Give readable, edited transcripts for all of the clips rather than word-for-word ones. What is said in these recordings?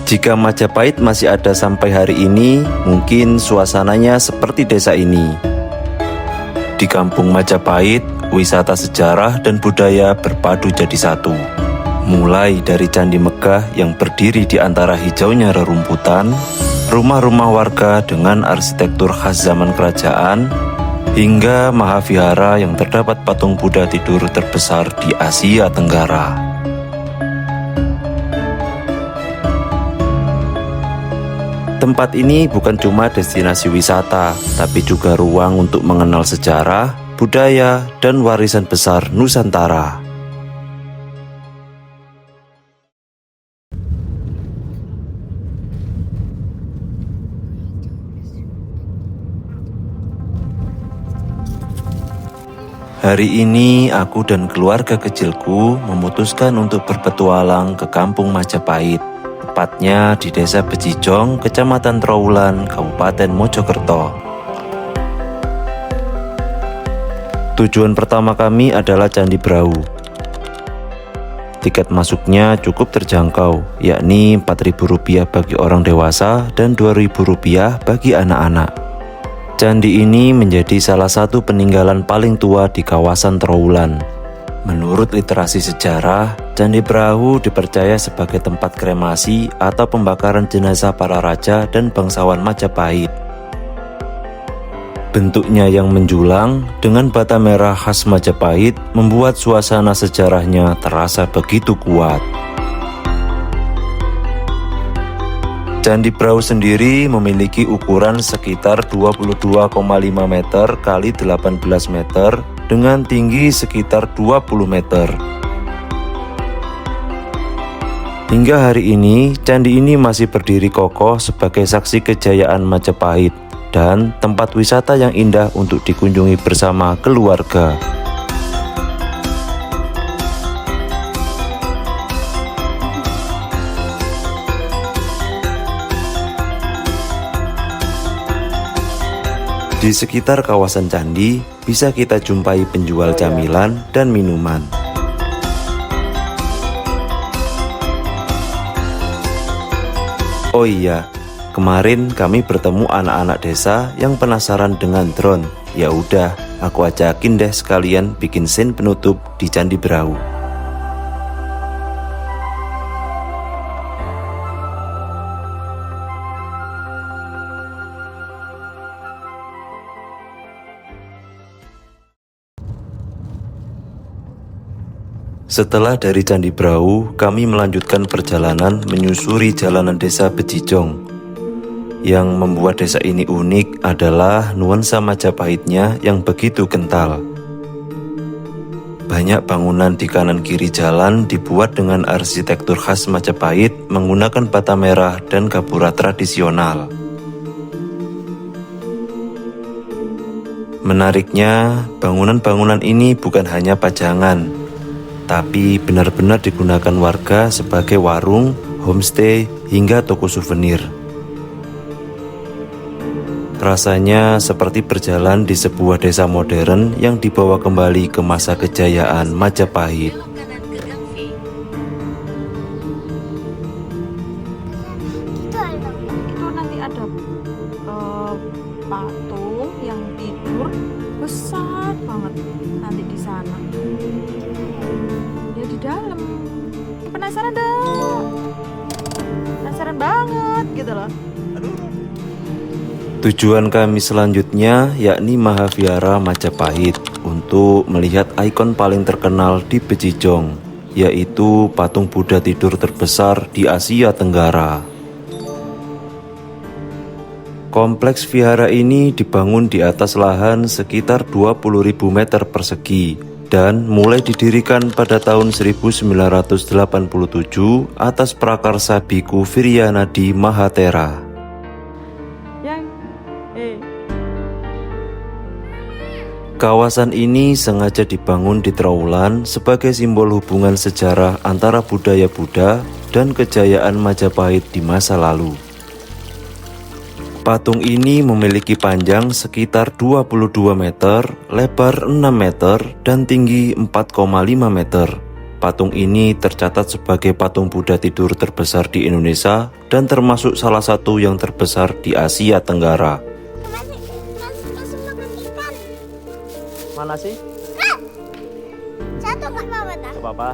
Jika Majapahit masih ada sampai hari ini, mungkin suasananya seperti desa ini. Di Kampung Majapahit, wisata sejarah dan budaya berpadu jadi satu. Mulai dari Candi Megah yang berdiri di antara hijaunya rerumputan, rumah-rumah warga dengan arsitektur khas zaman kerajaan, hingga Mahavihara yang terdapat patung Buddha tidur terbesar di Asia Tenggara. Tempat ini bukan cuma destinasi wisata, tapi juga ruang untuk mengenal sejarah, budaya, dan warisan besar Nusantara. Hari ini aku dan keluarga kecilku memutuskan untuk berpetualang ke Kampung Majapahit, tepatnya di Desa Becijong, Kecamatan Trowulan, Kabupaten Mojokerto. Tujuan pertama kami adalah Candi Brahu. Tiket masuknya cukup terjangkau, yakni Rp4.000 bagi orang dewasa dan Rp2.000 bagi anak-anak. Candi ini menjadi salah satu peninggalan paling tua di kawasan Trowulan. Menurut literasi sejarah, Candi Brahu dipercaya sebagai tempat kremasi atau pembakaran jenazah para raja dan bangsawan Majapahit. Bentuknya yang menjulang dengan bata merah khas Majapahit membuat suasana sejarahnya terasa begitu kuat. Candi Brahu sendiri memiliki ukuran sekitar 22,5 meter kali 18 meter dengan tinggi sekitar 20 meter. Hingga hari ini, candi ini masih berdiri kokoh sebagai saksi kejayaan Majapahit dan tempat wisata yang indah untuk dikunjungi bersama keluarga. Di sekitar kawasan candi, bisa kita jumpai penjual camilan dan minuman. Oh iya, kemarin kami bertemu anak-anak desa yang penasaran dengan drone. Ya udah, aku ajakin deh sekalian bikin scene penutup di Candi Brahu. Setelah dari Candi Brahu, kami melanjutkan perjalanan menyusuri jalanan Desa Becijong. Yang membuat desa ini unik adalah nuansa Majapahitnya yang begitu kental. Banyak bangunan di kanan kiri jalan dibuat dengan arsitektur khas Majapahit menggunakan bata merah dan gapura tradisional. Menariknya, bangunan-bangunan ini bukan hanya pajangan, tapi benar-benar digunakan warga sebagai warung, homestay, hingga toko souvenir. Rasanya seperti berjalan di sebuah desa modern yang dibawa kembali ke masa kejayaan Majapahit. Itu nanti ada patung yang tidur besar banget nanti di sana. Dia di dalam. Penasaran dah. Penasaran banget gitu loh. Tujuan kami selanjutnya yakni Mahavihara Majapahit untuk melihat ikon paling terkenal di Becijong, yaitu patung Buddha tidur terbesar di Asia Tenggara. Kompleks vihara ini dibangun di atas lahan sekitar 20.000 meter persegi dan mulai didirikan pada tahun 1987 atas prakarsa Biku Viryanadi Mahatera. Kawasan ini sengaja dibangun di Trowulan sebagai simbol hubungan sejarah antara budaya Buddha dan kejayaan Majapahit di masa lalu. Patung ini memiliki panjang sekitar 22 meter, lebar 6 meter, dan tinggi 4,5 meter. Patung ini tercatat sebagai patung Buddha tidur terbesar di Indonesia dan termasuk salah satu yang terbesar di Asia Tenggara. Masih makan ikan. Mana sih? Jatuh nggak apa-apa tak? Gak apa-apa.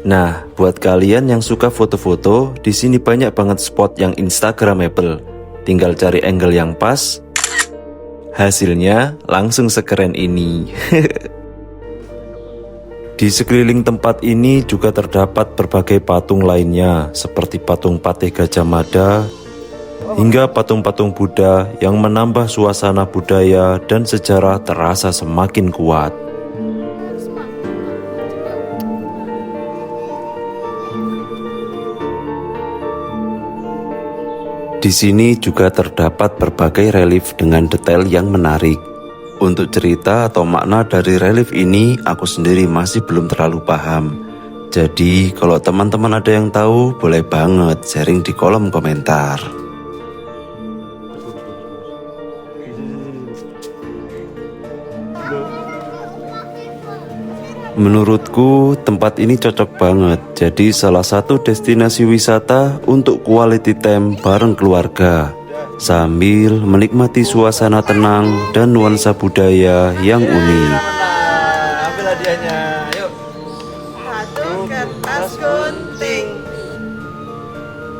Nah, buat kalian yang suka foto-foto, di sini banyak banget spot yang instagramable. Tinggal cari angle yang pas, hasilnya langsung sekeren ini. Di sekeliling tempat ini juga terdapat berbagai patung lainnya, seperti patung Patih Gajah Mada, hingga patung-patung Buddha yang menambah suasana budaya dan sejarah terasa semakin kuat. Di sini juga terdapat berbagai relief dengan detail yang menarik. Untuk cerita atau makna dari relief ini, aku sendiri masih belum terlalu paham. Jadi, kalau teman-teman ada yang tahu, boleh banget sharing di kolom komentar. Menurutku tempat ini cocok banget jadi salah satu destinasi wisata untuk quality time bareng keluarga sambil menikmati suasana tenang dan nuansa budaya yang unik. Ambil hadiahnya, yuk. Satu kertas gunting.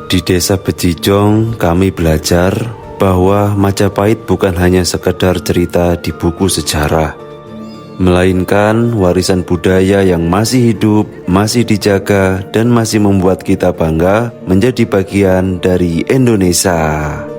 Di Desa Bejijong kami belajar bahwa Majapahit bukan hanya sekedar cerita di buku sejarah, melainkan warisan budaya yang masih hidup, masih dijaga, dan masih membuat kita bangga menjadi bagian dari Indonesia.